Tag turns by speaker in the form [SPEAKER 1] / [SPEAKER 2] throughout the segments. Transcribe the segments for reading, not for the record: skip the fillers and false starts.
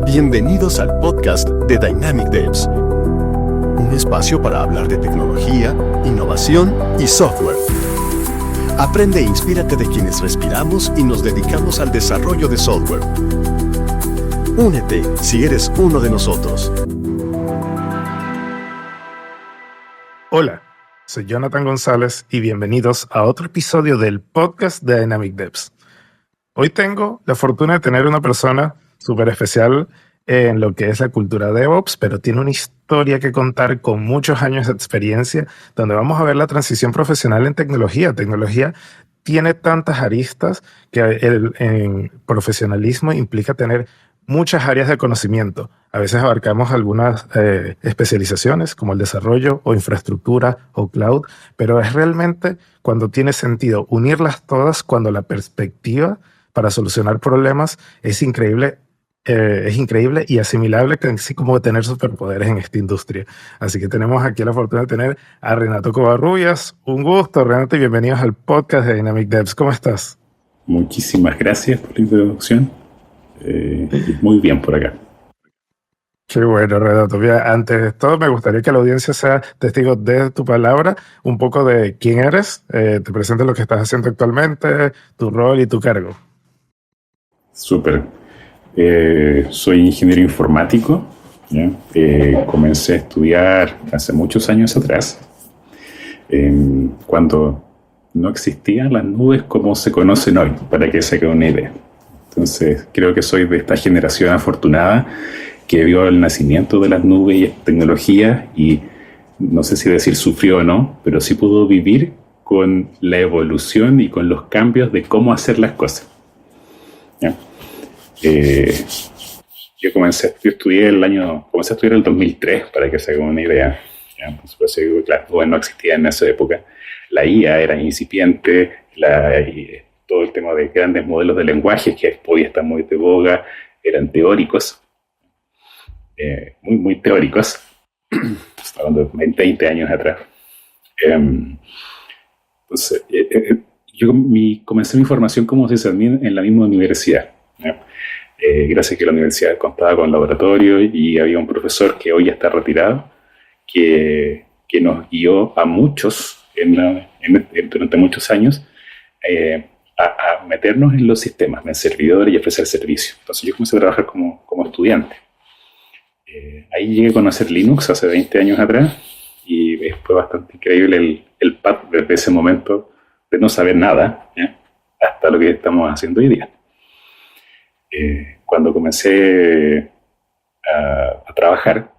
[SPEAKER 1] Bienvenidos al podcast de Dynamic Devs, un espacio para hablar de tecnología, innovación y software. Aprende e inspírate de quienes respiramos y nos dedicamos al desarrollo de software. Únete si eres uno de nosotros.
[SPEAKER 2] Hola, soy Jonathan González y bienvenidos a otro episodio del podcast de Dynamic Devs. Hoy tengo la fortuna de tener una persona súper especial en lo que es la cultura DevOps, pero tiene una historia que contar con muchos años de experiencia, donde vamos a ver la transición profesional en tecnología. Tecnología tiene tantas aristas que el profesionalismo implica tener muchas áreas de conocimiento. A veces abarcamos algunas especializaciones como el desarrollo o infraestructura o cloud, pero es realmente cuando tiene sentido unirlas todas, cuando la perspectiva para solucionar problemas es increíble y asimilable, así como tener superpoderes en esta industria. Así que tenemos aquí la fortuna de tener a Renato Covarrubias. Un gusto, Renato, y bienvenidos al podcast de Dynamic Devs. ¿Cómo estás?
[SPEAKER 3] Muchísimas gracias por la introducción. Muy bien por acá.
[SPEAKER 2] Qué bueno, Renato. Mira, antes de todo, me gustaría que la audiencia sea testigo de tu palabra, un poco de quién eres, te presentes lo que estás haciendo actualmente, tu rol y tu cargo.
[SPEAKER 3] Súper. Soy ingeniero informático. ¿Ya? Comencé a estudiar hace muchos años atrás, cuando no existían las nubes como se conocen hoy, para que se haga una idea. Entonces, creo que soy de esta generación afortunada que vio el nacimiento de las nubes y tecnologías y no sé si decir sufrió o no, pero sí pudo vivir con la evolución y con los cambios de cómo hacer las cosas. ¿Ya? Yo comencé a estudiar el 2003, para que se haga una idea. ¿Ya? Pues, las nubes no existían en esa época. La IA era incipiente, todo el tema de grandes modelos de lenguaje que podía estar muy de boga, eran teóricos, muy teóricos. Estoy hablando de 20 años atrás. Entonces, yo comencé mi formación como sysadmin en la misma universidad. ¿Ya? Gracias a que la universidad contaba con laboratorio y había un profesor que hoy ya está retirado, que nos guió a muchos durante muchos años a meternos en los sistemas, en servidores y ofrecer servicios. Entonces yo comencé a trabajar como estudiante. Ahí llegué a conocer Linux hace 20 años atrás y fue bastante increíble el path desde ese momento de no saber nada, ¿ya? Hasta lo que estamos haciendo hoy día. Cuando comencé a trabajar,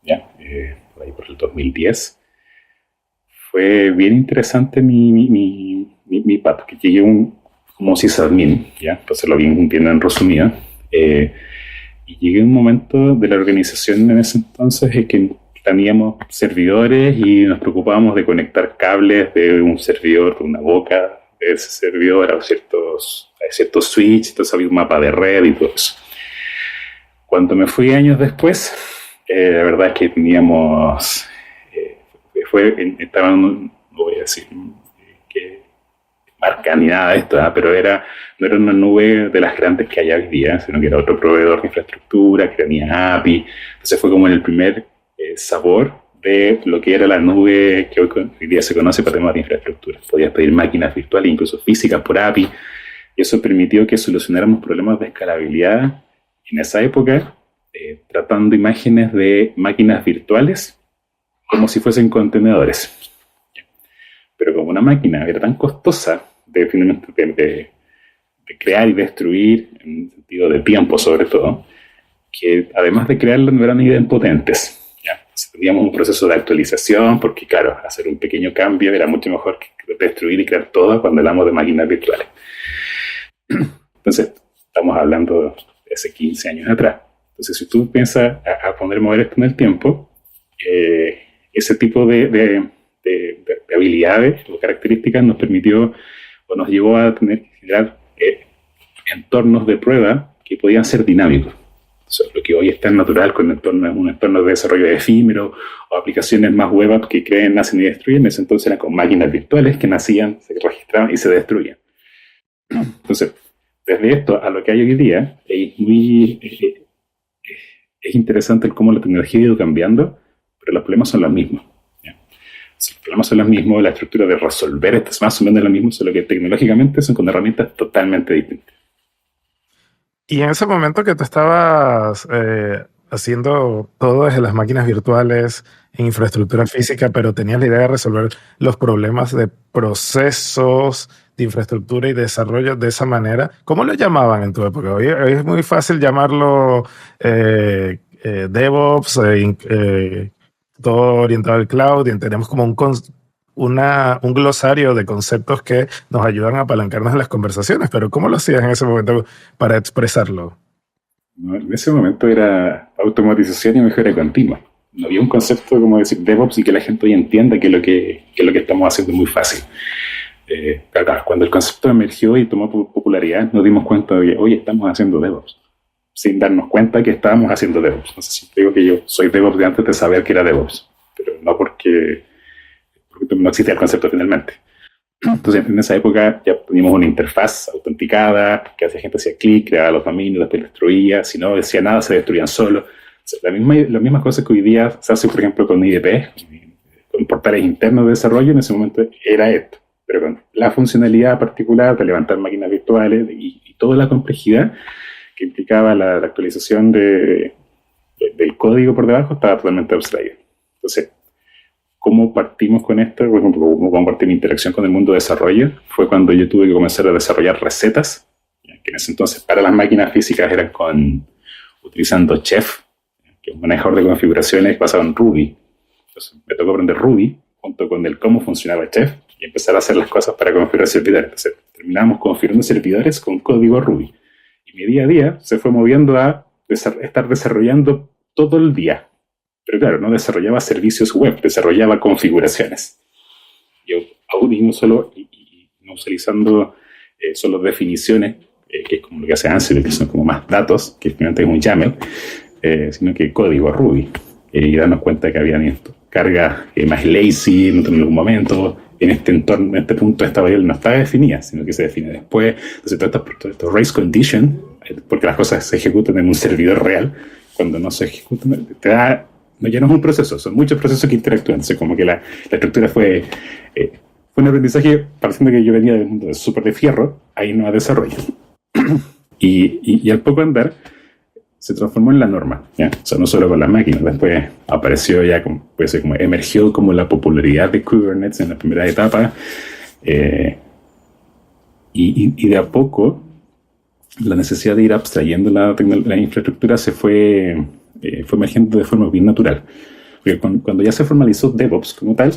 [SPEAKER 3] ¿ya? Por ahí por el 2010, fue bien interesante mi path, que llegué como sysadmin, ¿ya? Entonces lo bien en resumido. Y llegué a un momento de la organización en ese entonces en que teníamos servidores y nos preocupábamos de conectar cables de un servidor, de una boca de ese servidor a ciertos switches, entonces había un mapa de red y todo eso. Cuando me fui años después, la verdad es que teníamos... no voy a decir qué marca ni nada de esto, pero no era una nube de las grandes que hay hoy día, sino que era otro proveedor de infraestructura que tenía API. Entonces fue como el primer sabor de lo que era la nube que hoy día se conoce para temas de infraestructura. Podías pedir máquinas virtuales, incluso físicas por API, y eso permitió que solucionáramos problemas de escalabilidad en esa época, tratando imágenes de máquinas virtuales como si fuesen contenedores. Pero como una máquina era tan costosa de crear y destruir, en un sentido de tiempo sobre todo, que además de crearla no eran ni bien potentes. ¿Ya? Entonces, teníamos un proceso de actualización, porque claro, hacer un pequeño cambio era mucho mejor que destruir y crear todo cuando hablamos de máquinas virtuales. Entonces, estamos hablando de hace 15 años atrás. Entonces, si tú piensas a mover esto en el tiempo, ese tipo de habilidades o características nos permitió o nos llevó a tener que generar entornos de prueba que podían ser dinámicos. O sea, lo que hoy es tan natural con un entorno de desarrollo efímero o aplicaciones más web apps que creen, nacen y destruyen, en ese entonces eran con máquinas virtuales que nacían, se registraban y se destruían. Entonces, desde esto a lo que hay hoy día, es interesante el cómo la tecnología ha ido cambiando, pero los problemas son los mismos. ¿Ya? Si los problemas son los mismos, la estructura de resolver esto es más o menos lo mismo, solo que tecnológicamente son con herramientas totalmente distintas.
[SPEAKER 2] Y en ese momento que tú estabas haciendo todo desde las máquinas virtuales en infraestructura física, pero tenías la idea de resolver los problemas de procesos, de infraestructura y desarrollo de esa manera, ¿cómo lo llamaban en tu época? Hoy es muy fácil llamarlo DevOps, todo orientado al cloud, y tenemos como un glosario de conceptos que nos ayudan a apalancarnos en las conversaciones, pero ¿cómo lo hacías en ese momento para expresarlo?
[SPEAKER 3] ¿No? En ese momento era automatización y mejora continua. No había un concepto como decir DevOps y que la gente hoy entienda que lo que estamos haciendo es muy fácil. Claro, cuando el concepto emergió y tomó popularidad, nos dimos cuenta de que hoy estamos haciendo DevOps, sin darnos cuenta que estábamos haciendo DevOps. Entonces, si te digo que yo soy DevOps de antes de saber que era DevOps, pero no porque no existía el concepto finalmente. Entonces, en esa época ya teníamos una interfaz autenticada, que hacía gente hacía clic, creaba los dominios, después los destruía. Si no decía nada, se destruían solos. O sea, las mismas cosas que hoy día se hace, por ejemplo, con IDP, con portales internos de desarrollo, en ese momento era esto. Pero con la funcionalidad particular de levantar máquinas virtuales y toda la complejidad que implicaba la actualización del código por debajo estaba totalmente abstraída. Entonces, ¿cómo partimos con esto? Por ejemplo, cómo compartí mi interacción con el mundo de desarrollo fue cuando yo tuve que comenzar a desarrollar recetas, que en ese entonces para las máquinas físicas eran utilizando Chef, que es un manejador de configuraciones basado en Ruby. Entonces me tocó aprender Ruby junto con el cómo funcionaba Chef y empezar a hacer las cosas para configurar servidores. Entonces terminamos configurando servidores con código Ruby. Y mi día a día se fue moviendo a estar desarrollando todo el día. Pero claro, no desarrollaba servicios web, desarrollaba configuraciones. Yo aún no solo no utilizando solo definiciones, que es como lo que hace Ansible, que son como más datos, que finalmente es un YAML, sino que código Ruby. Y darnos cuenta que había cargas más lazy en algún momento. En este entorno, en este punto, esta variable no estaba definida, sino que se define después. Entonces, todo esto race condition, porque las cosas se ejecutan en un servidor real, cuando no se ejecutan, ya no es un proceso, son muchos procesos que interactúan. Entonces, como que la estructura fue un aprendizaje, pareciendo que yo venía del mundo de súper de fierro, ahí no a desarrollo. y al poco andar, se transformó en la norma, ¿ya? O sea, no solo con las máquinas, después apareció ya, emergió como la popularidad de Kubernetes en la primera etapa, y de a poco la necesidad de ir abstrayendo la infraestructura se fue emergiendo de forma bien natural. Porque cuando ya se formalizó DevOps como tal,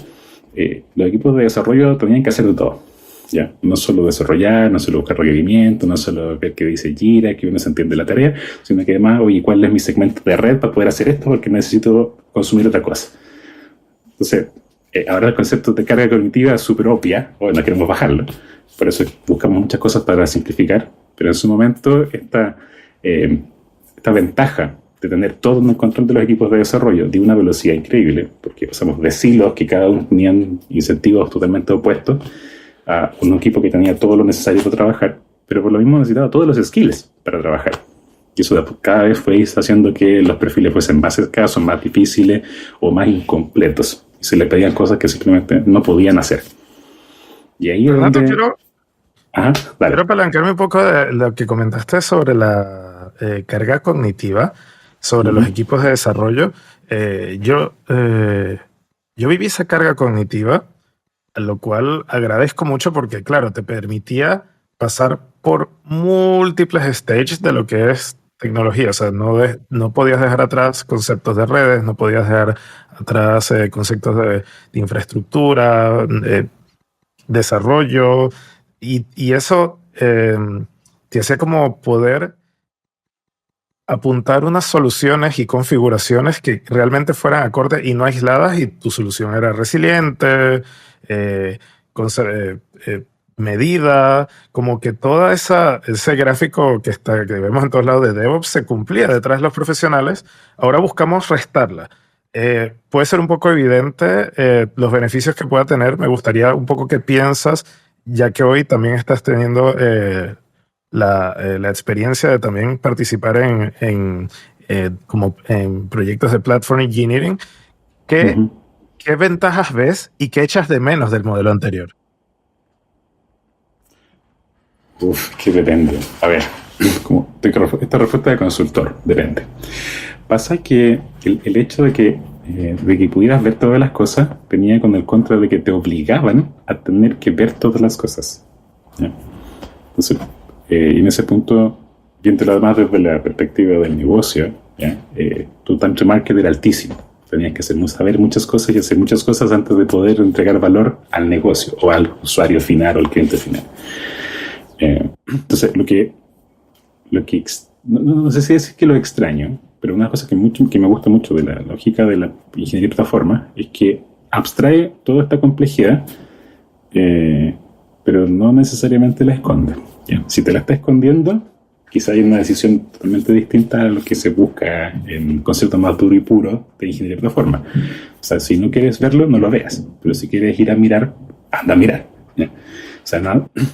[SPEAKER 3] los equipos de desarrollo tenían que hacer de todo. ¿Ya? No solo desarrollar, no solo buscar requerimientos, no solo ver qué dice Jira, que uno se entiende la tarea, sino que además, oye, ¿cuál es mi segmento de red para poder hacer esto? Porque necesito consumir otra cosa. Entonces, ahora el concepto de carga cognitiva es súper obvia, o no queremos bajarlo, por eso buscamos muchas cosas para simplificar, pero en su momento esta ventaja de tener todo en el control de los equipos de desarrollo de una velocidad increíble, porque pasamos de silos que cada uno tenían incentivos totalmente opuestos, a un equipo que tenía todo lo necesario para trabajar, pero por lo mismo necesitaba todos los skills para trabajar. Y eso cada vez fue haciendo que los perfiles fuesen más escasos, más difíciles o más incompletos. Y se le pedían cosas que simplemente no podían hacer. Y ahí es donde... Quiero
[SPEAKER 2] apalancarme un poco de lo que comentaste sobre la carga cognitiva, sobre los equipos de desarrollo. Yo viví esa carga cognitiva, lo cual agradezco mucho porque, claro, te permitía pasar por múltiples stages de lo que es tecnología. O sea, no podías dejar atrás conceptos de redes, no podías dejar atrás conceptos de infraestructura, desarrollo, y eso te hacía como poder apuntar unas soluciones y configuraciones que realmente fueran acordes y no aisladas, y tu solución era resiliente, medida, como que todo ese gráfico que vemos en todos lados de DevOps se cumplía detrás de los profesionales. Ahora buscamos restarla. Puede ser un poco evidente los beneficios que pueda tener. Me gustaría un poco que piensas, ya que hoy también estás teniendo la experiencia de también participar como en proyectos de Platform Engineering.
[SPEAKER 3] Ujú.
[SPEAKER 2] ¿Qué ventajas ves y qué echas de menos del modelo anterior?
[SPEAKER 3] Que depende. A ver, esta respuesta de consultor, depende. Pasa que el hecho de que pudieras ver todas las cosas venía con el contra de que te obligaban a tener que ver todas las cosas. ¿Ya? Entonces, en ese punto, viéndolo además desde la perspectiva del negocio, ¿ya? Tu time to market era altísimo. Tenías que saber muchas cosas y hacer muchas cosas antes de poder entregar valor al negocio o al usuario final o al cliente final. Entonces, no sé si decir que lo extraño, pero una cosa que me gusta mucho de la lógica de la ingeniería de plataforma es que abstrae toda esta complejidad, pero no necesariamente la esconde. ¿Ya? Si te la está escondiendo, quizá hay una decisión totalmente distinta a lo que se busca en un concepto más duro y puro de ingeniería de plataforma. O sea, si no quieres verlo, no lo veas, pero si quieres ir a mirar, anda a mirar. ¿Ya? O sea,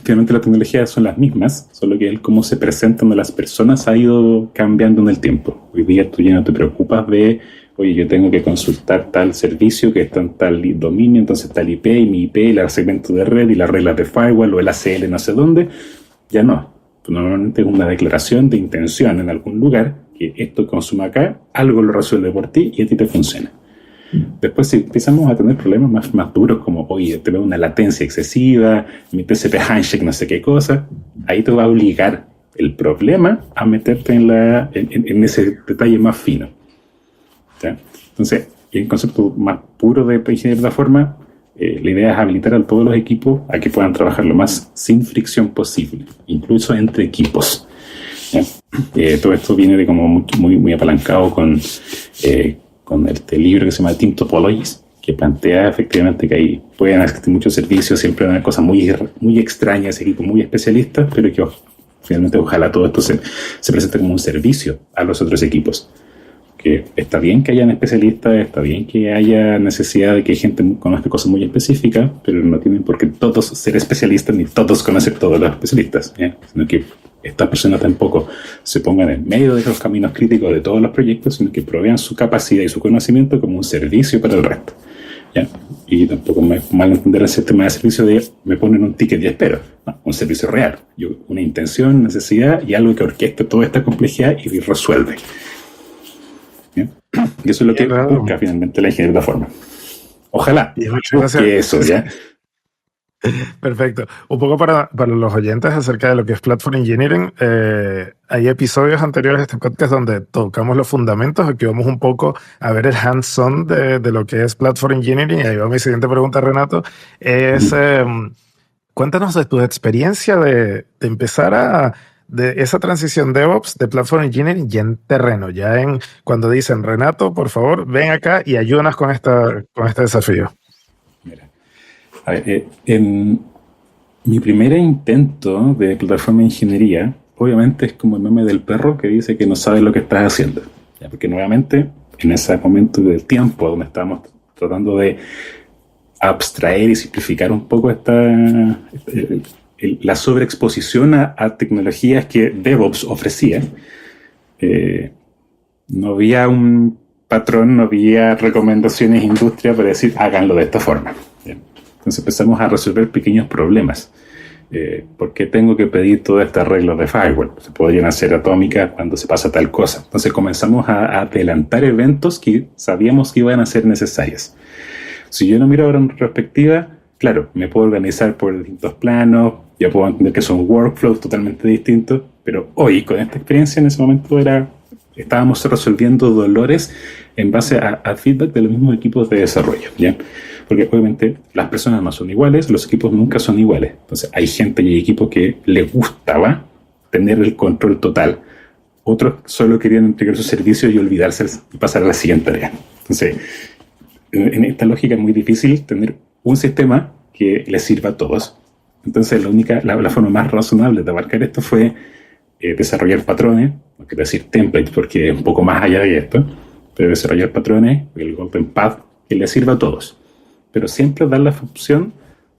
[SPEAKER 3] finalmente las tecnologías son las mismas, solo que el cómo se presentan a las personas ha ido cambiando en el tiempo. Hoy día tú ya no te preocupas de, oye, yo tengo que consultar tal servicio que está en tal dominio, entonces tal IP y mi IP, y el segmento de red y las reglas de firewall o el ACL no sé dónde. Ya no. Normalmente es una declaración de intención en algún lugar que esto consuma acá, algo lo resuelve por ti y a ti te funciona. Después, si empezamos a tener problemas más duros, como, oye, te veo una latencia excesiva, mi TCP handshake, no sé qué cosa, ahí te va a obligar el problema a meterte en ese detalle más fino. ¿Ya? Entonces, el concepto más puro de ingeniería de plataforma, la idea es habilitar a todos los equipos a que puedan trabajar lo más sin fricción posible, incluso entre equipos. ¿Ya? Todo esto viene de como muy apalancado con este libro que se llama Team Topologies, que plantea efectivamente que ahí pueden existir muchos servicios, siempre una cosa muy extraña, ese equipo muy especialista, pero que finalmente ojalá todo esto se presente como un servicio a los otros equipos. Que está bien que hayan especialistas, está bien que haya necesidad de que gente conozca cosas muy específicas, pero no tienen por qué todos ser especialistas ni todos conocer todos los especialistas, ¿ya? Sino que estas personas tampoco se pongan en medio de los caminos críticos de todos los proyectos, sino que provean su capacidad y su conocimiento como un servicio para el resto, ¿ya? Y tampoco me mal entender el sistema de servicio de me ponen un ticket y espero. No, un servicio real, una intención, necesidad y algo que orqueste toda esta complejidad y resuelve. ¿Ya? Y eso es lo que busca finalmente la ingeniería de la forma. Ojalá busque eso, ¿ya?
[SPEAKER 2] Perfecto. Un poco para los oyentes acerca de lo que es Platform Engineering, hay episodios anteriores de este podcast donde tocamos los fundamentos. Aquí vamos un poco a ver el hands-on de lo que es Platform Engineering. Y ahí va mi siguiente pregunta, Renato. Cuéntanos de tu experiencia de empezar de esa transición DevOps de Platform Engineering ya en terreno, cuando dicen, Renato, por favor, ven acá y ayúdanos con este desafío.
[SPEAKER 3] A ver, en mi primer intento de plataforma de ingeniería, obviamente es como el meme del perro que dice que no sabe lo que estás haciendo. ¿Ya? Porque nuevamente, en ese momento del tiempo donde estábamos tratando de abstraer y simplificar un poco la sobreexposición a tecnologías que DevOps ofrecía, no había un patrón, no había recomendaciones industria para decir háganlo de esta forma. ¿Bien? Entonces empezamos a resolver pequeños problemas. ¿Por qué tengo que pedir todas estas reglas de firewall? Se podrían hacer atómicas cuando se pasa tal cosa. Entonces comenzamos a adelantar eventos que sabíamos que iban a ser necesarios. Si yo no miro ahora en retrospectiva, claro, me puedo organizar por distintos planos, ya puedo entender que son workflows totalmente distintos, pero hoy, con esta experiencia, en ese momento estábamos resolviendo dolores en base a feedback de los mismos equipos de desarrollo, ¿ya? Porque obviamente las personas no son iguales, los equipos nunca son iguales. Entonces hay gente y equipos que les gustaba tener el control total. Otros solo querían entregar sus servicios y olvidarse y pasar a la siguiente tarea. Entonces, en esta lógica es muy difícil tener un sistema que les sirva a todos. Entonces la forma más razonable de abarcar esto fue desarrollar patrones, no quiero decir templates porque es un poco más allá de esto, pero desarrollar patrones, el Golden Path, que les sirva a todos. Pero siempre dar la opción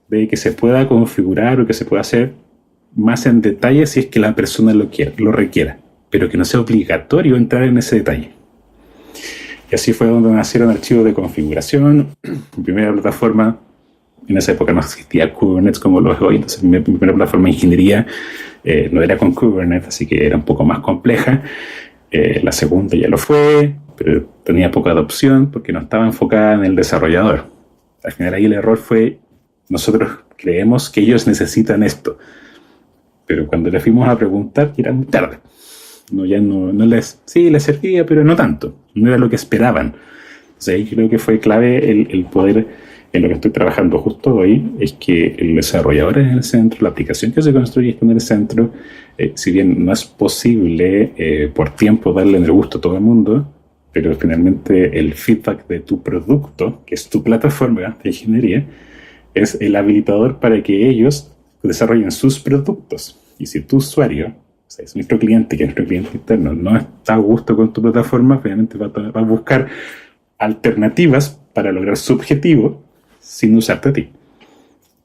[SPEAKER 3] de que se pueda configurar o que se pueda hacer más en detalle si es que la persona lo requiera, pero que no sea obligatorio entrar en ese detalle. Y así fue donde nacieron archivos de configuración. Mi primera plataforma, en esa época no existía Kubernetes como lo es hoy, entonces mi primera plataforma de ingeniería no era con Kubernetes, así que era un poco más compleja. La segunda ya lo fue, pero tenía poca adopción porque no estaba enfocada en el desarrollador. Al final ahí el error fue, nosotros creemos que ellos necesitan esto, pero cuando le fuimos a preguntar ya era muy tarde. Sí, les servía, pero no tanto, no era lo que esperaban. Entonces ahí creo que fue clave el poder, en lo que estoy trabajando justo hoy, es que el desarrollador es en el centro, la aplicación que se construye está en el centro. Si bien no es posible por tiempo darle en el gusto a todo el mundo, pero finalmente el feedback de tu producto, que es tu plataforma de ingeniería, es el habilitador para que ellos desarrollen sus productos. Y si tu usuario, o sea, es nuestro cliente, que es nuestro cliente interno, no está a gusto con tu plataforma, finalmente va a buscar alternativas para lograr su objetivo sin usarte a ti.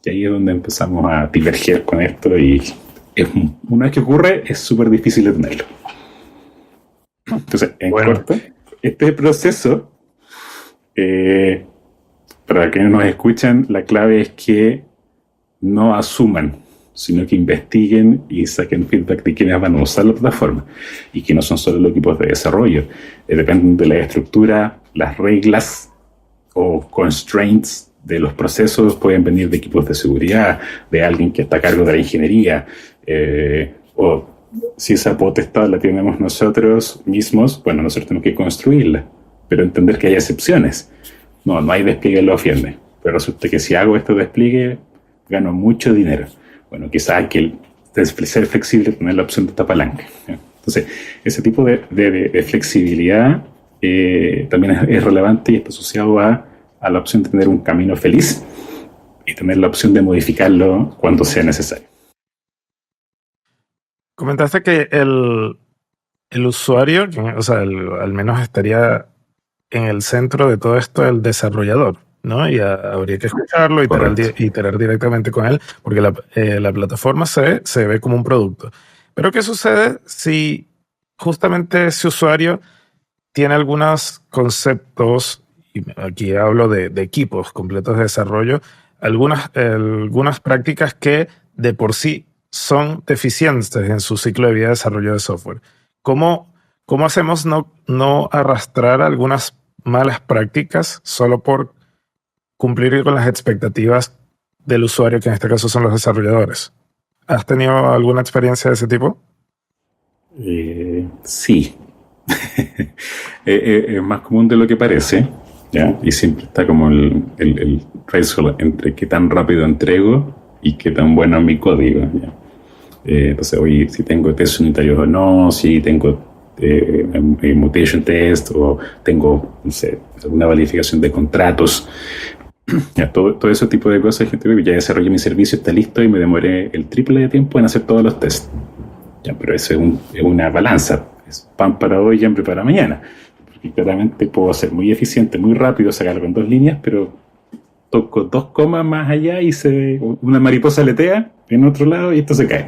[SPEAKER 3] Y ahí es donde empezamos a diverger con esto, y una vez que ocurre es súper difícil de tenerlo. Entonces, en corto, este proceso, para quienes nos escuchan, la clave es que no asuman, sino que investiguen y saquen feedback de quienes van a usar la plataforma, y que no son solo los equipos de desarrollo. Dependen de la estructura, las reglas o constraints de los procesos pueden venir de equipos de seguridad, de alguien que está a cargo de la ingeniería, o si esa potestad la tenemos nosotros mismos, bueno, nosotros tenemos que construirla, pero entender que hay excepciones. No hay despliegue, lo ofiende, pero resulta que si hago este despliegue gano mucho dinero. Bueno, quizás hay que ser flexible, tener la opción de esta palanca. Entonces, ese tipo de flexibilidad también es relevante y está asociado a la opción de tener un camino feliz y tener la opción de modificarlo cuando sea necesario.
[SPEAKER 2] Comentaste que el usuario, o sea, al menos estaría en el centro de todo esto el desarrollador, ¿no? Y habría que escucharlo y iterar directamente con él, porque la plataforma se ve como un producto. Pero ¿qué sucede si justamente ese usuario tiene algunos conceptos, y aquí hablo de equipos completos de desarrollo, algunas prácticas que de por sí son deficientes en su ciclo de vida de desarrollo de software? ¿Cómo hacemos no arrastrar algunas malas prácticas solo por cumplir con las expectativas del usuario, que en este caso son los desarrolladores? ¿Has tenido alguna experiencia de ese tipo?
[SPEAKER 3] Sí. Es más común de lo que parece, ¿ya? Y siempre está como el threshold entre qué tan rápido entrego y qué tan bueno es mi código, ¿ya? Entonces, oye, si tengo test unitario o no, si tengo mutation test, o tengo, no sé, alguna validación de contratos. Ya, todo ese tipo de cosas. Gente, ya desarrollé mi servicio, está listo, y me demoré el triple de tiempo en hacer todos los tests. Ya, pero eso es una balanza. Es pan para hoy y hambre para mañana. Porque claramente puedo ser muy eficiente, muy rápido, sacarlo con 2 líneas, pero toco 2 comas más allá y una mariposa aletea en otro lado y esto se cae.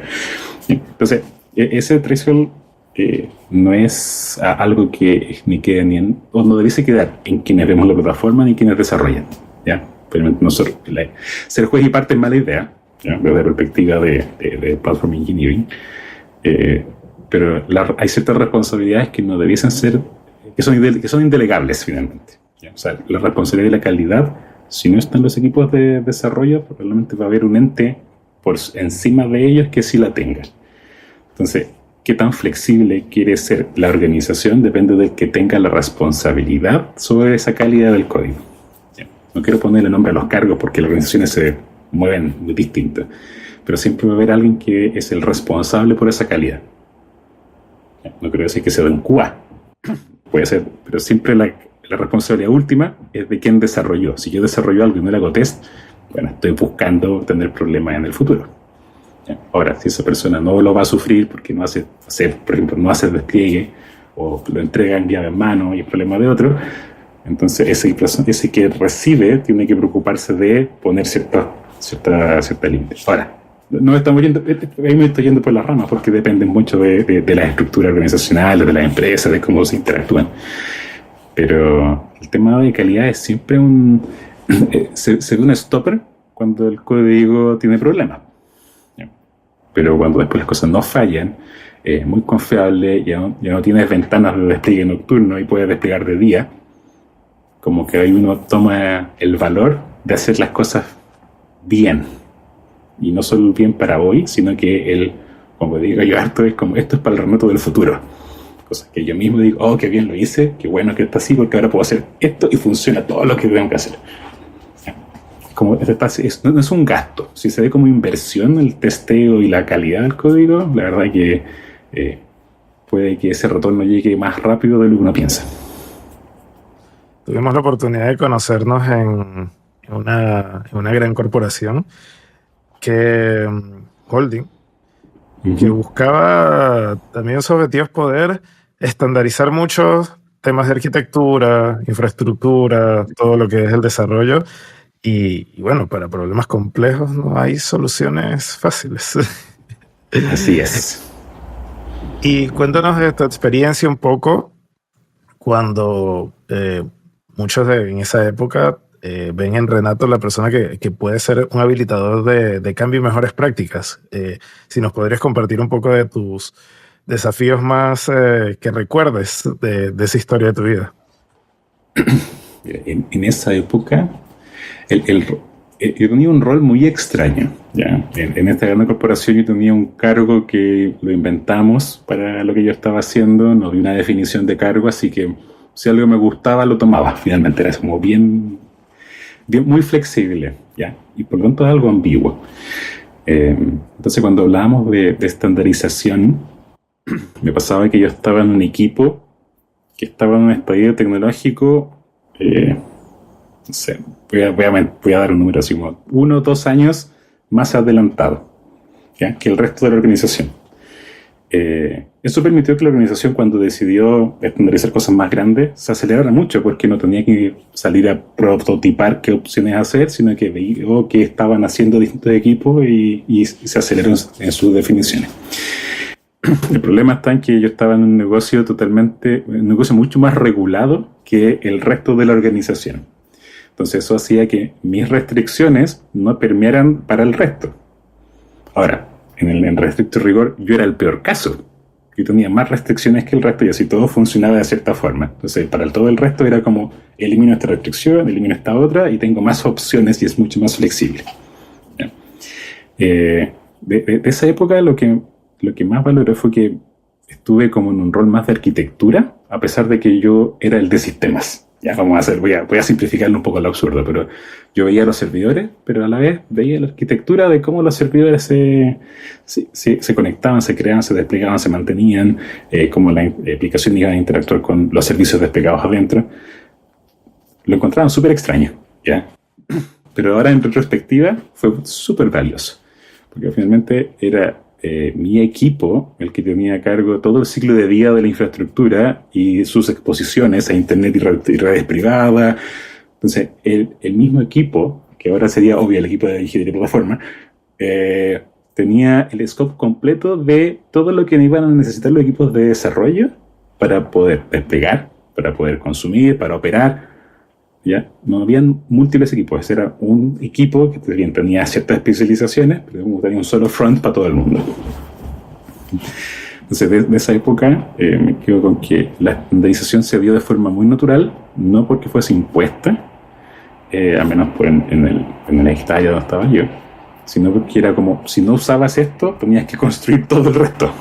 [SPEAKER 3] Entonces, ese threshold no es algo que ni quede o no debiese quedar en quienes vemos la plataforma ni quienes desarrollan, ¿ya? Pero nosotros, ser juez y parte es mala idea, ¿ya? Desde la perspectiva de Platform Engineering, pero hay ciertas responsabilidades que no debiesen ser, que son indelegables finalmente, ¿ya? O sea, la responsabilidad de la calidad, si no están los equipos de desarrollo, probablemente va a haber un ente por encima de ellos que sí la tenga. Entonces, qué tan flexible quiere ser la organización depende del que tenga la responsabilidad sobre esa calidad del código. ¿Ya? No quiero ponerle nombre a los cargos porque las organizaciones se mueven muy distintas, pero siempre va a haber alguien que es el responsable por esa calidad. ¿Ya? No quiero decir que sea un QA, puede ser, pero siempre la responsabilidad última es de quien desarrolló. Si yo desarrollo algo y no le hago test, bueno, estoy buscando tener problemas en el futuro. ¿Ya? Ahora, si esa persona no lo va a sufrir porque no hace por ejemplo, no hace el despliegue o lo entrega en llave en mano y es problema de otro, entonces ese que recibe tiene que preocuparse de poner cierta límite. Ahora, no estamos yendo, ahí me estoy yendo por las ramas porque dependen mucho de las estructuras organizacionales, de las empresas, de cómo se interactúan. Pero el tema de calidad es siempre se ve un stopper cuando el código tiene problemas. Pero cuando después las cosas no fallan, es muy confiable, ya no tienes ventanas de despliegue nocturno y puedes desplegar de día, como que ahí uno toma el valor de hacer las cosas bien. Y no solo bien para hoy, sino que como digo yo harto, es como esto es para el remoto del futuro. Cosas que yo mismo digo, oh, qué bien lo hice, qué bueno que está así, porque ahora puedo hacer esto y funciona todo lo que tengo que hacer. Como no es un gasto. Si se ve como inversión el testeo y la calidad del código, la verdad que puede que ese retorno llegue más rápido de lo que uno piensa.
[SPEAKER 2] Tuvimos la oportunidad de conocernos en una gran corporación holding, que buscaba también su objetivo es poder estandarizar muchos temas de arquitectura, infraestructura, todo lo que es el desarrollo. Y bueno, para problemas complejos no hay soluciones fáciles.
[SPEAKER 3] Así es.
[SPEAKER 2] Y cuéntanos de tu experiencia un poco cuando muchos en esa época ven en Renato la persona que puede ser un habilitador de cambio y mejores prácticas. Si nos podrías compartir un poco de tus desafíos más que recuerdes de esa historia de tu vida.
[SPEAKER 3] En esa época yo tenía un rol muy extraño, ¿ya? En esta gran corporación yo tenía un cargo que lo inventamos para lo que yo estaba haciendo, no vi una definición de cargo, así que si algo me gustaba lo tomaba. Finalmente era como bien muy flexible, ¿ya? Y por lo tanto es algo ambiguo. Entonces cuando hablábamos de estandarización, me pasaba que yo estaba en un equipo que estaba en un estadio tecnológico, no sé, voy a dar un número así como 1 o 2 años más adelantado, ¿ya? Que el resto de la organización. Eso permitió que la organización, cuando decidió estandarizar cosas más grandes, se acelerara mucho porque no tenía que salir a prototipar qué opciones hacer, sino que veía que estaban haciendo distintos equipos y se aceleró en sus definiciones. El problema está en que yo estaba en un negocio mucho más regulado que el resto de la organización. Entonces eso hacía que mis restricciones no permearan para el resto. Ahora, en restricto rigor, yo era el peor caso. Yo tenía más restricciones que el resto y así todo funcionaba de cierta forma. Entonces, para todo el resto era como, elimino esta restricción, elimino esta otra y tengo más opciones y es mucho más flexible. De esa época lo que más valoré fue que estuve como en un rol más de arquitectura, a pesar de que yo era el de sistemas. Ya vamos a voy a simplificarlo un poco lo absurdo, pero yo veía los servidores, pero a la vez veía la arquitectura de cómo los servidores se conectaban, se creaban, se desplegaban, se mantenían, cómo la aplicación iba a interactuar con los servicios desplegados adentro. Lo encontraban súper extraño, ¿ya? Pero ahora en retrospectiva fue súper valioso, porque finalmente era mi equipo el que tenía a cargo todo el ciclo de vida de la infraestructura y sus exposiciones a internet y redes privadas. Entonces el mismo equipo, que ahora sería obvio el equipo de ingeniería de plataforma, tenía el scope completo de todo lo que iban a necesitar los equipos de desarrollo para poder desplegar, para poder consumir, para operar. ¿Ya? No habían múltiples equipos, era un equipo que tenía ciertas especializaciones, pero tenía un solo front para todo el mundo. Entonces, de esa época me quedo con que la estandarización se dio de forma muy natural, no porque fuese impuesta, al menos en el estadio donde estaba yo, sino porque era como, si no usabas esto, tenías que construir todo el resto.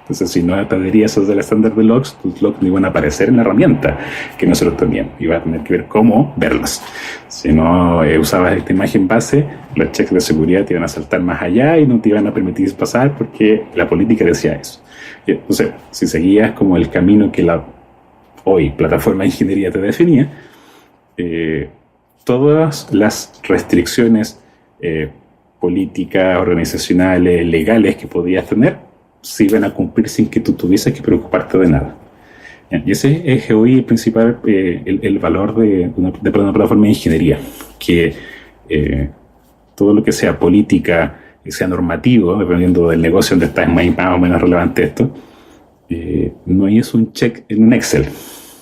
[SPEAKER 3] Entonces, si no adherías esos del estándar de logs, tus logs no iban a aparecer en la herramienta que nosotros teníamos. Iba a tener que ver cómo verlos. Si no usabas esta imagen base, los checks de seguridad te iban a saltar más allá y no te iban a permitir pasar porque la política decía eso. Entonces, si seguías como el camino que la hoy plataforma de ingeniería te definía, todas las restricciones políticas, organizacionales, legales que podías tener, se iban a cumplir sin que tú tuvieses que preocuparte de nada. Y ese es hoy principal el valor de una plataforma de ingeniería, que todo lo que sea política, que sea normativo, dependiendo del negocio donde está, es más o menos relevante esto, no es un check en un Excel,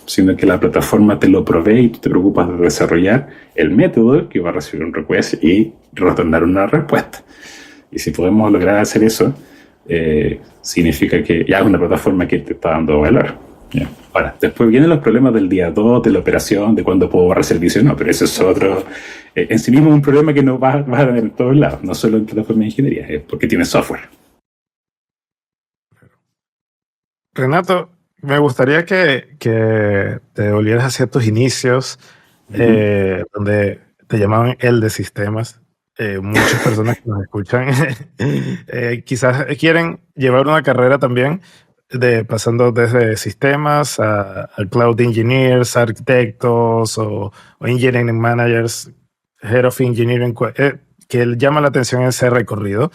[SPEAKER 3] sino que la plataforma te lo provee y tú te preocupas de desarrollar el método que va a recibir un request y retornar una respuesta. Y si podemos lograr hacer eso, significa que ya es una plataforma que te está dando valor. ¿Ya? Ahora, después vienen los problemas del día 2, de la operación, de cuándo puedo borrar servicio. No, pero eso es otro. En sí mismo es un problema que no vas a tener en todos lados, no solo en plataformas de ingeniería, es porque tienes software.
[SPEAKER 2] Renato, me gustaría que te volvieras hacia tus inicios, donde te llamaban el de sistemas. Muchas personas que nos escuchan quizás quieren llevar una carrera también pasando desde sistemas a cloud engineers, arquitectos o engineering managers, head of engineering, que llama la atención ese recorrido.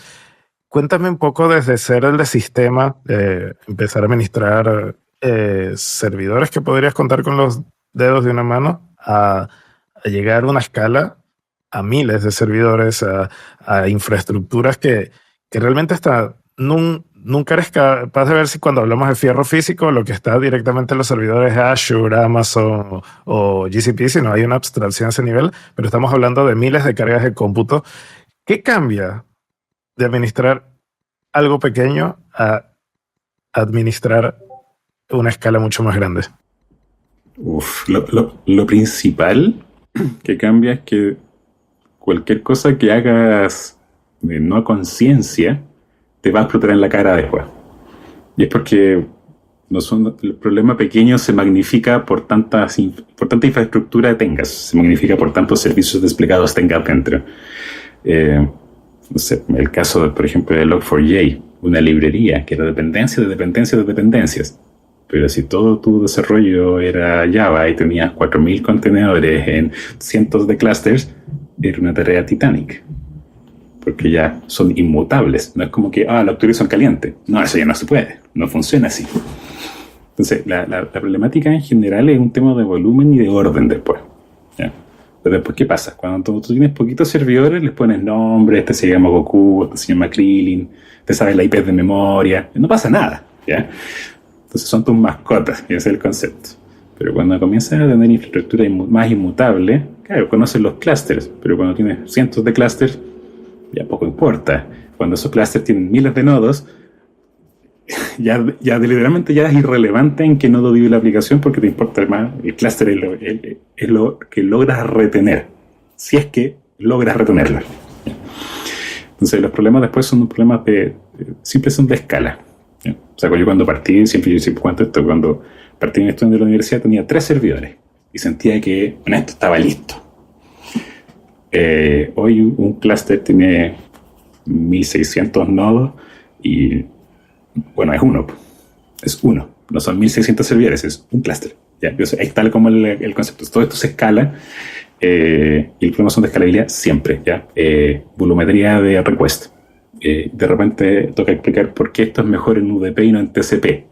[SPEAKER 2] Cuéntame un poco desde ser el de sistema, empezar a administrar servidores que podrías contar con los dedos de una mano, a llegar a una escala a miles de servidores, a infraestructuras que realmente nunca eres capaz de ver si cuando hablamos de fierro físico lo que está directamente en los servidores Azure, Amazon o GCP, sino hay una abstracción a ese nivel, pero estamos hablando de miles de cargas de cómputo. ¿Qué cambia de administrar algo pequeño a administrar una escala mucho más grande?
[SPEAKER 3] Lo principal que cambia es que cualquier cosa que hagas de no a conciencia te va a explotar en la cara después. Y es porque el problema pequeño se magnifica por tanta infraestructura que tengas, se magnifica por tantos servicios desplegados tengas dentro. No sé, el caso, por ejemplo, de Log4j, una librería que era dependencia de dependencias de dependencias. Pero si todo tu desarrollo era Java y tenías 4.000 contenedores en cientos de clusters, era una tarea titánica. Porque ya son inmutables. No es como que, los actores son calientes. No, eso ya no se puede. No funciona así. Entonces, la problemática en general es un tema de volumen y de orden después. ¿Ya? Pero después, ¿qué pasa? Cuando tú tienes poquitos servidores, les pones nombre, este se llama Goku, este se llama Krillin, te sabes la IP de memoria, no pasa nada, ¿ya? Entonces son tus mascotas, y ese es el concepto. Pero cuando comienzas a tener infraestructura más inmutable, claro, conoces los clusters, pero cuando tienes cientos de clusters, ya poco importa. Cuando esos clusters tienen miles de nodos, ya deliberadamente ya es irrelevante en qué nodo vive la aplicación, porque te importa más el clúster es lo que logras retener, si es que logras retenerlo. Entonces los problemas después son problemas siempre son de escala. O sea, yo cuando partí, siempre cuento esto, cuando partí en estudio de la universidad tenía 3 servidores y sentía que esto estaba listo. Hoy un clúster tiene 1.600 nodos y bueno, es uno, no son 1.600 servidores, es un clúster. Es tal como el concepto. Todo esto se escala y el problema son de escalabilidad siempre. Volumetría de request. De repente toca explicar por qué esto es mejor en UDP y no en TCP.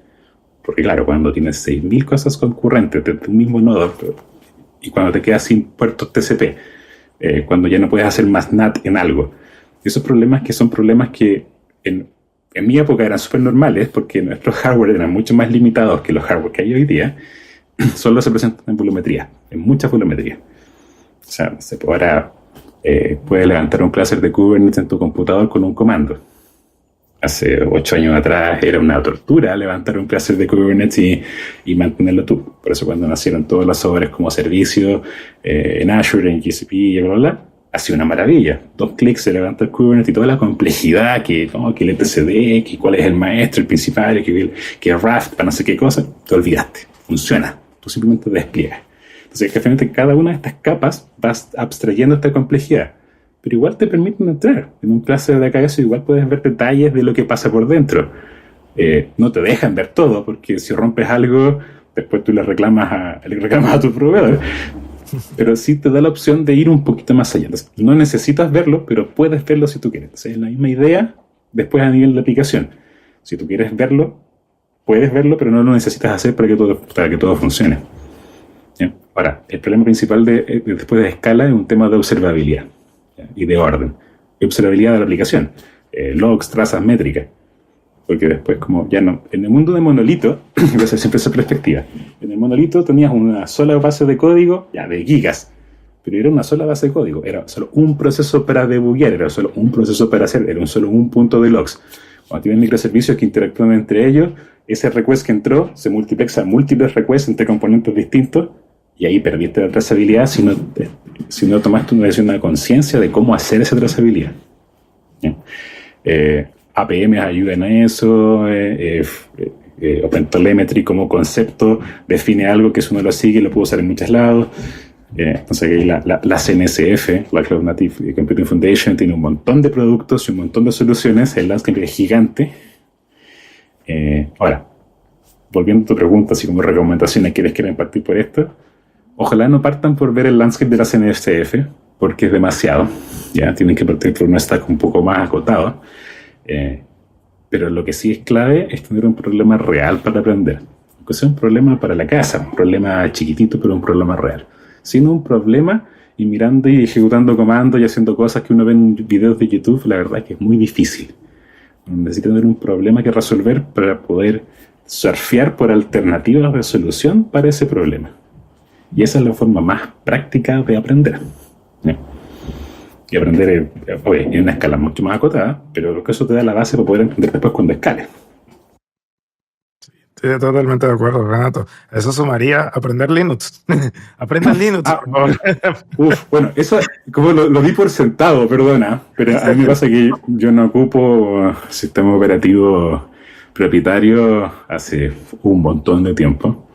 [SPEAKER 3] Porque claro, cuando tienes 6.000 cosas concurrentes de tu mismo nodo y cuando te quedas sin puertos TCP, cuando ya no puedes hacer más NAT en algo. Y esos problemas que son problemas que en mi época eran súper normales porque nuestros hardware eran mucho más limitados que los hardware que hay hoy día, solo se presentan en volumetría, en mucha volumetría. O sea, ahora puedes levantar un cluster de Kubernetes en tu computador con un comando. Hace 8 años atrás era una tortura levantar un cluster de Kubernetes y mantenerlo tú. Por eso cuando nacieron todos los softwares como servicio en Azure, en GCP y bla, bla, bla, ha sido una maravilla. 2 clics se levanta el Kubernetes y toda la complejidad que el etcd, que cuál es el maestro, el principal, que Raft, para no sé qué cosa, te olvidaste. Funciona. Tú simplemente despliegas. Entonces, que finalmente cada una de estas capas vas abstrayendo esta complejidad. Pero igual te permiten entrar. En un cluster de AKS igual puedes ver detalles de lo que pasa por dentro. No te dejan ver todo, porque si rompes algo, después tú le reclamas a tu proveedor. Pero sí te da la opción de ir un poquito más allá. Entonces, no necesitas verlo, pero puedes verlo si tú quieres. Entonces, es la misma idea después a nivel de aplicación. Si tú quieres verlo, puedes verlo, pero no lo necesitas hacer para que todo funcione. ¿Ya? Ahora, el problema principal después de escala es un tema de observabilidad, ¿ya? Y de orden. Y observabilidad de la aplicación. logs, trazas métricas. Porque después, como ya no, en el mundo de monolito, voy a hacer siempre esa perspectiva, en el monolito tenías una sola base de código, ya de gigas, pero era una sola base de código, era solo un proceso para debuguear, era solo un proceso para hacer, era solo un punto de logs. Cuando tienes microservicios que interactúan entre ellos, ese request que entró se multiplexa múltiples requests entre componentes distintos, y ahí perdiste la trazabilidad si no tomaste una decisión de conciencia de cómo hacer esa trazabilidad. APM ayudan a eso, OpenTelemetry como concepto define algo que si uno lo sigue lo puede usar en muchos lados. Entonces la CNCF, la Cloud Native Computing Foundation, tiene un montón de productos y un montón de soluciones. El landscape es gigante. Ahora, volviendo a tu pregunta, así como recomendaciones, ¿quieren partir por esto? Ojalá no partan por ver el landscape de la CNCF, porque es demasiado. Ya tienen que partir por un stack un poco más acotado. Pero lo que sí es clave es tener un problema real para aprender. Aunque sea un problema para la casa, un problema chiquitito, pero un problema real. Sino un problema y mirando y ejecutando comandos y haciendo cosas que uno ve en videos de YouTube, la verdad es que es muy difícil. Necesita tener un problema que resolver para poder surfear por alternativas de solución para ese problema. Y esa es la forma más práctica de aprender. Y aprender en una escala mucho más acotada, pero eso te da la base para poder aprender después cuando escale.
[SPEAKER 2] Estoy totalmente de acuerdo, Renato. Eso sumaría aprender Linux. Aprendan Linux, por favor.
[SPEAKER 3] Bueno, eso como lo di por sentado, perdona, pero a mí me pasa que yo no ocupo sistema operativo propietario hace un montón de tiempo.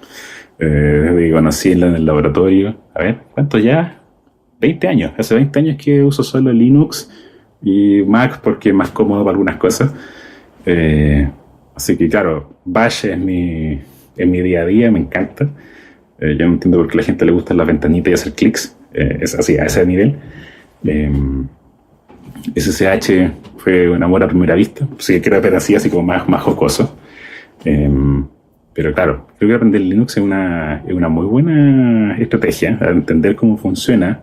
[SPEAKER 3] Desde que conocí en el laboratorio. A ver, ¿cuánto ya? 20 años. Hace 20 años que uso solo Linux y Mac porque es más cómodo para algunas cosas. Así que claro, Bash es mi día a día, me encanta. Yo no entiendo por qué a la gente le gusta las ventanitas y hacer clics. Es así, a ese nivel. SSH fue un amor a primera vista. Sí, que era así como más jocoso. Pero claro, creo que aprender Linux es una muy buena estrategia, a entender cómo funciona.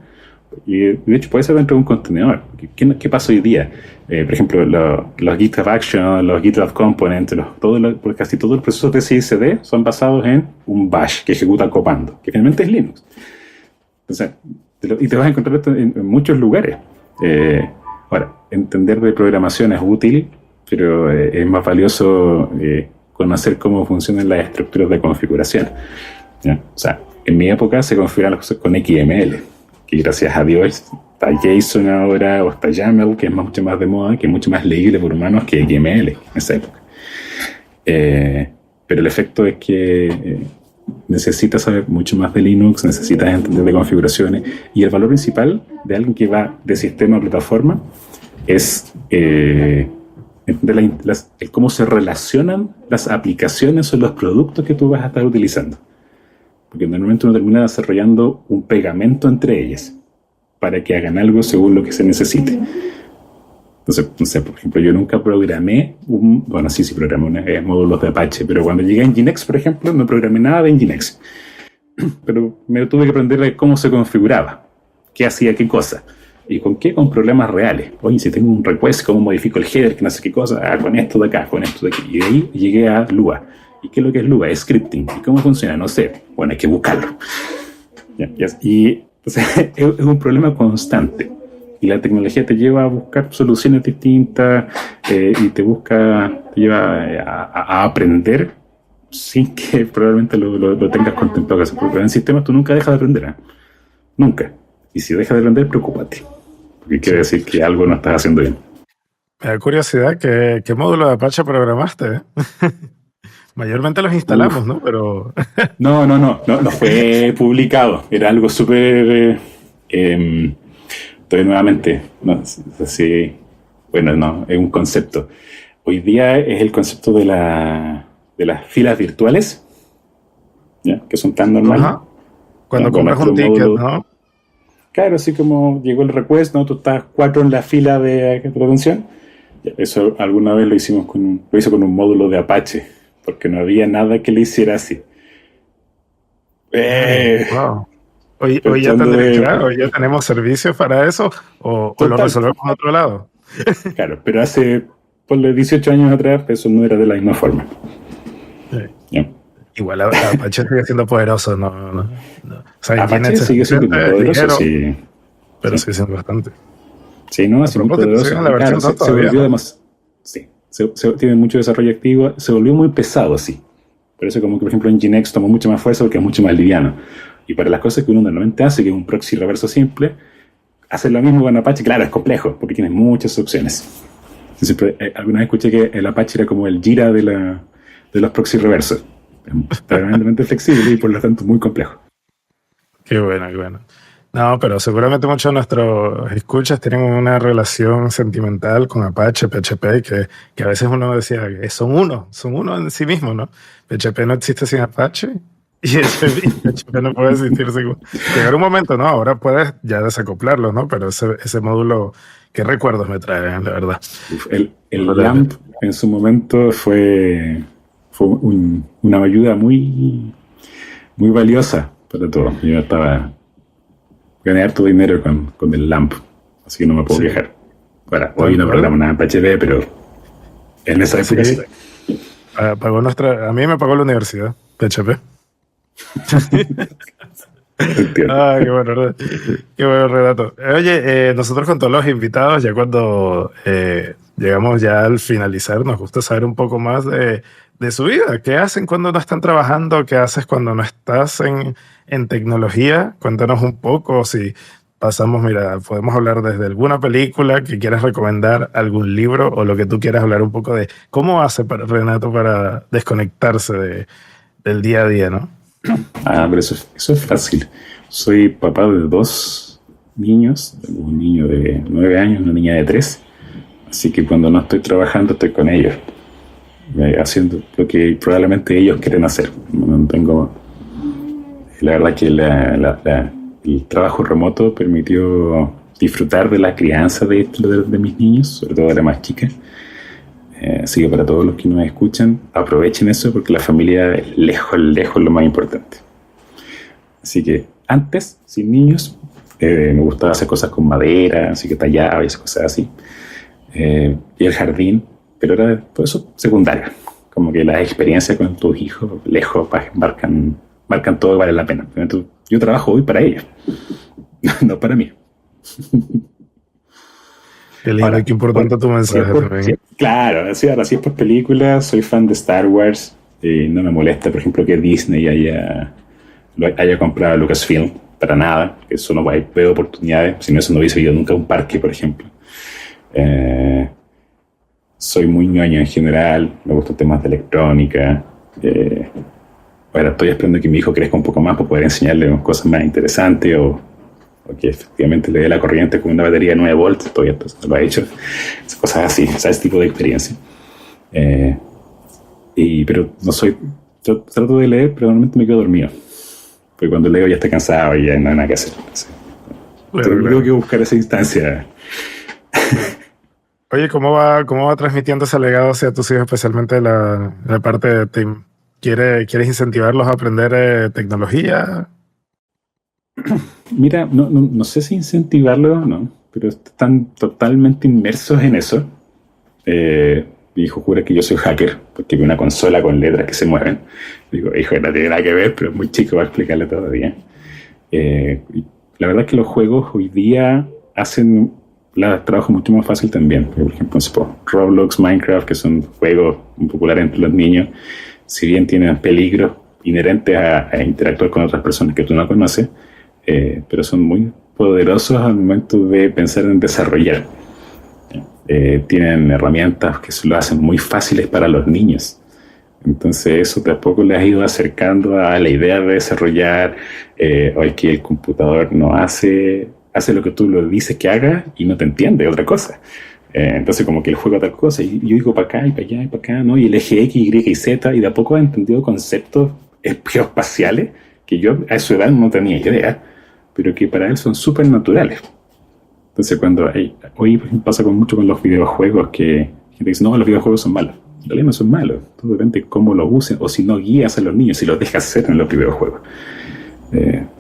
[SPEAKER 3] Y de hecho puede ser dentro de un contenedor. ¿Qué pasa hoy día? Por ejemplo, los GitHub Actions, los GitHub Components, casi todos los procesos de CI/CD son basados en un bash que ejecuta comando, que finalmente es Linux. Entonces, y te vas a encontrar esto en muchos lugares. Ahora, entender de programación es útil, pero es más valioso conocer cómo funcionan las estructuras de configuración. ¿Ya? O sea, en mi época se configuraban las cosas con XML, que gracias a Dios está JSON ahora, o está YAML, que es mucho más de moda, que es mucho más leíble por humanos que XML en esa época. Pero el efecto es que necesitas saber mucho más de Linux, necesitas entender de configuraciones, y el valor principal de alguien que va de sistema a plataforma es entender cómo se relacionan las aplicaciones o los productos que tú vas a estar utilizando. Porque normalmente uno termina desarrollando un pegamento entre ellas para que hagan algo según lo que se necesite. Entonces, no sé, por ejemplo, yo nunca programé sí programé módulos de Apache, pero cuando llegué a Nginx, por ejemplo, no programé nada de Nginx. Pero me tuve que aprender cómo se configuraba, qué hacía qué cosa. ¿Y con qué? Con problemas reales. Oye, si tengo un request, ¿cómo modifico el header? Que no sé qué cosa. Con esto de acá, con esto de aquí. Y de ahí llegué a Lua. ¿Y qué es lo que es Lua? Es scripting. ¿Y cómo funciona? No sé. Bueno, hay que buscarlo. Y entonces, es un problema constante. Y la tecnología te lleva a buscar soluciones distintas y te lleva a aprender sin que probablemente lo tengas contemplado. Porque en sistemas tú nunca dejas de aprender. ¿Eh? Nunca. Y si dejas de aprender, preocúpate. Porque quiere decir que algo no estás haciendo bien.
[SPEAKER 2] Me da curiosidad, ¿qué módulo de Apache programaste? Mayormente los instalamos, ¿no? Pero
[SPEAKER 3] No fue publicado. Era algo súper... Entonces, nuevamente, es un concepto. Hoy día es el concepto de las filas virtuales, ¿ya? Que son tan normales.
[SPEAKER 2] Ajá. Cuando compras un ticket, ¿no?
[SPEAKER 3] Claro, así como llegó el request, ¿no? Tú estás 4 en la fila de atención. Eso alguna vez lo hizo con un módulo de Apache, porque no había nada que le hiciera así.
[SPEAKER 2] Wow. Hoy ya tenemos servicios para eso, o lo resolvemos a otro lado.
[SPEAKER 3] Claro, pero hace, ponle 18 años atrás, eso no era de la misma forma.
[SPEAKER 2] Sí.
[SPEAKER 3] ¿Ya?
[SPEAKER 2] Igual Apache sigue siendo poderoso, no. O sea,
[SPEAKER 3] Apache sigue siendo muy poderoso,
[SPEAKER 2] ligero,
[SPEAKER 3] sí.
[SPEAKER 2] pero
[SPEAKER 3] Sí.
[SPEAKER 2] sigue siendo bastante.
[SPEAKER 3] Sí, no, así muy
[SPEAKER 2] propósito,
[SPEAKER 3] poderoso.
[SPEAKER 2] siguen la versión
[SPEAKER 3] Claro,
[SPEAKER 2] 2
[SPEAKER 3] se
[SPEAKER 2] todavía,
[SPEAKER 3] volvió
[SPEAKER 2] ¿no?
[SPEAKER 3] demasiado. Sí, tiene mucho desarrollo activo, se volvió muy pesado, sí. Por eso, como que, por ejemplo, Nginx tomó mucho más fuerza porque es mucho más liviano. Y para las cosas que uno normalmente hace, que es un proxy reverso simple, hacer lo mismo con Apache, claro, es complejo, porque tienes muchas opciones. Siempre, alguna vez escuché que el Apache era como el Jira de los proxy reversos. Es tremendamente flexible y por lo tanto muy complejo.
[SPEAKER 2] Qué bueno, qué bueno. No, pero seguramente muchos de nuestros escuchas tienen una relación sentimental con Apache, PHP, que a veces uno decía que son uno en sí mismo, ¿no? PHP no existe sin Apache y PHP no puede existir sin... Llegar un momento, ¿no? Ahora puedes ya desacoplarlo, ¿no? Pero ese módulo, ¿qué recuerdos me trae, la verdad?
[SPEAKER 3] El LAMP en su momento fue una ayuda muy, muy valiosa para todo. Yo gané harto dinero con el LAMP, así que no me puedo quejar. Ahora, hoy no programo nada en PHP, pero en esa época sí.
[SPEAKER 2] A mí me pagó la universidad, PHP.
[SPEAKER 3] Entiendo.
[SPEAKER 2] Qué bueno relato. Oye, nosotros con todos los invitados, ya cuando llegamos ya al finalizar, nos gusta saber un poco más de su vida. ¿Qué hacen cuando no están trabajando? ¿Qué haces cuando no estás en tecnología? Cuéntanos un poco. Si pasamos, mira, podemos hablar desde alguna película que quieras recomendar, algún libro o lo que tú quieras hablar un poco de cómo hace Renato para desconectarse del día a día, ¿no?
[SPEAKER 3] Pero eso es fácil. Soy papá de 2 niños, un niño de 9 años y una niña de 3. Así que cuando no estoy trabajando, estoy con ellos, haciendo lo que probablemente ellos quieren hacer. No tengo... La verdad que el trabajo remoto permitió disfrutar de la crianza de mis niños, sobre todo de la más chica. Así que para todos los que nos escuchan, aprovechen eso porque la familia es lejos lo más importante. Así que antes, sin niños, me gustaba hacer cosas con madera, así que tallaba y esas cosas así. Y el jardín, pero era todo eso secundario. Como que las experiencias con tus hijos lejos marcan todo y vale la pena. Entonces, yo trabajo hoy para ellos, no para mí.
[SPEAKER 2] Qué lindo, ahora, qué importante tu mensaje también.
[SPEAKER 3] Sí, claro, sí, ahora sí es por películas, soy fan de Star Wars, no me molesta, por ejemplo, que Disney haya comprado a Lucasfilm, para nada, que eso no veo oportunidades, si no eso no hubiese ido nunca a un parque, por ejemplo. Soy muy ñoño en general, me gustan temas de electrónica. Ahora estoy esperando que mi hijo crezca un poco más para poder enseñarle cosas más interesantes o que efectivamente le dé la corriente con una batería de 9 volts, todavía no lo ha hecho, cosas así, o sea, ese tipo de experiencia. Pero no soy, yo trato de leer, pero normalmente me quedo dormido, porque cuando leo ya estoy cansado y ya no hay nada que hacer. Tengo que buscar esa instancia.
[SPEAKER 2] Oye, ¿cómo va transmitiendo ese legado hacia tus hijos, especialmente la parte de team? ¿Quieres incentivarlos a aprender tecnología?
[SPEAKER 3] Mira, no sé si incentivarlo o no, pero están totalmente inmersos en eso. Mi hijo jura que yo soy hacker, porque vi una consola con letras que se mueven. Digo, hijo, no tiene nada que ver, pero es muy chico para explicarle todavía. La verdad es que los juegos hoy día hacen el trabajo mucho más fácil también. Por ejemplo, Roblox, Minecraft, que son juegos muy populares entre los niños, si bien tienen peligros inherentes a interactuar con otras personas que tú no conoces, pero son muy poderosos al momento de pensar en desarrollar. Tienen herramientas que se lo hacen muy fáciles para los niños. Entonces eso tampoco les ha ido acercando a la idea de desarrollar. Hoy que el computador no hace lo que tú lo dices que haga y no te entiende otra cosa. Entonces como que el juego tal cosa y yo digo para acá y para allá y para acá, ¿no? Y el eje X, Y y Z, y de a poco he entendido conceptos geoespaciales que yo a su edad no tenía idea, pero que para él son súper naturales. Entonces hoy pasa mucho con los videojuegos que gente dice, no, los videojuegos son malos. En realidad no son malos, todo depende de cómo los usen o si no guías a los niños, si los dejas hacer en los videojuegos.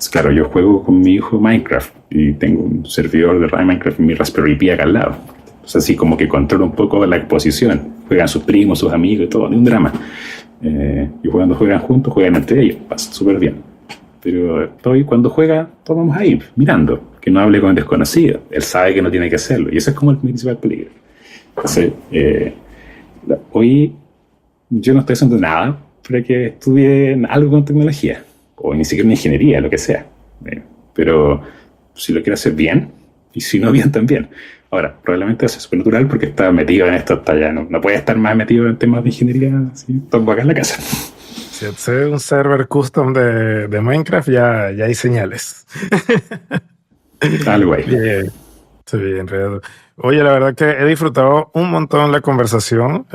[SPEAKER 3] Claro, yo juego con mi hijo Minecraft y tengo un servidor de Minecraft en mi Raspberry Pi acá al lado. O sea, así como que controla un poco la exposición. Juegan sus primos, sus amigos y todo, ni un drama. Y cuando juegan juntos, juegan entre ellos, pasa súper bien. Pero cuando juega, todos vamos ahí, mirando, que no hable con el desconocido. Él sabe que no tiene que hacerlo, y ese es como el principal peligro. Entonces, hoy yo no estoy haciendo nada para que estudien algo con tecnología, o ni siquiera en ingeniería, lo que sea. Pero si lo quiere hacer bien, y si no bien también. Ahora, probablemente eso es súper natural porque está metido en esto hasta allá. No puede estar más metido en temas de ingeniería, así, todo acá en la casa.
[SPEAKER 2] Si es un server custom de Minecraft, ya hay señales.
[SPEAKER 3] Algo ahí.
[SPEAKER 2] Bien. Sí, en realidad. Oye, la verdad que he disfrutado un montón la conversación.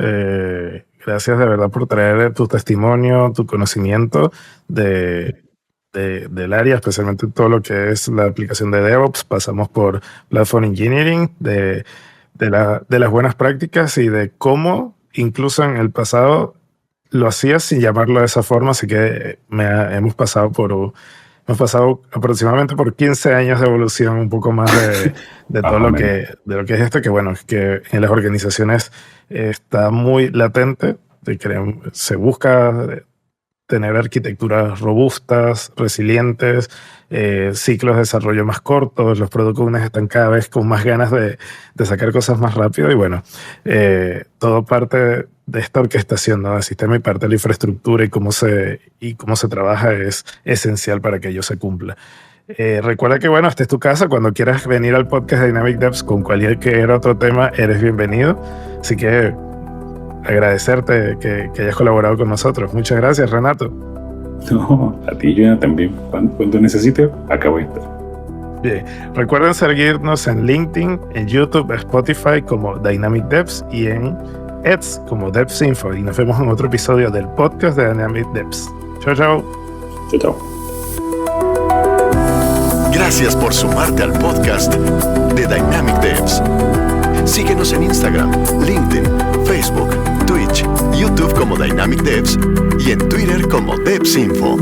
[SPEAKER 2] Gracias de verdad por traer tu testimonio, tu conocimiento del área, especialmente todo lo que es la aplicación de DevOps. Pasamos por Platform Engineering, de las buenas prácticas y de cómo incluso en el pasado lo hacías sin llamarlo de esa forma. Así que hemos pasado aproximadamente por 15 años de evolución, un poco más de todo lo que es esto, que bueno, es que en las organizaciones está muy latente, se busca tener arquitecturas robustas, resilientes, ciclos de desarrollo más cortos, los product owners están cada vez con más ganas de sacar cosas más rápido y bueno, todo parte de esta orquestación, ¿no?, del sistema y parte de la infraestructura y cómo se trabaja es esencial para que ello se cumpla. Recuerda que bueno, esta es tu casa. Cuando quieras venir al podcast de Dynamic Devs con cualquier otro tema, eres bienvenido. Así que agradecerte que hayas colaborado con nosotros. Muchas gracias, Renato.
[SPEAKER 3] No, a ti, yo también. Cuando necesite, acá voy a estar.
[SPEAKER 2] Bien. Recuerden seguirnos en LinkedIn, en YouTube, Spotify como Dynamic Devs y en Eds como Devs Info. Y nos vemos en otro episodio del podcast de Dynamic Devs. Chao, chao.
[SPEAKER 3] Chao, chao.
[SPEAKER 1] Gracias por sumarte al podcast de Dynamic Devs. Síguenos en Instagram, LinkedIn, Facebook, Twitch, YouTube como Dynamic Devs y en Twitter como Devs Info.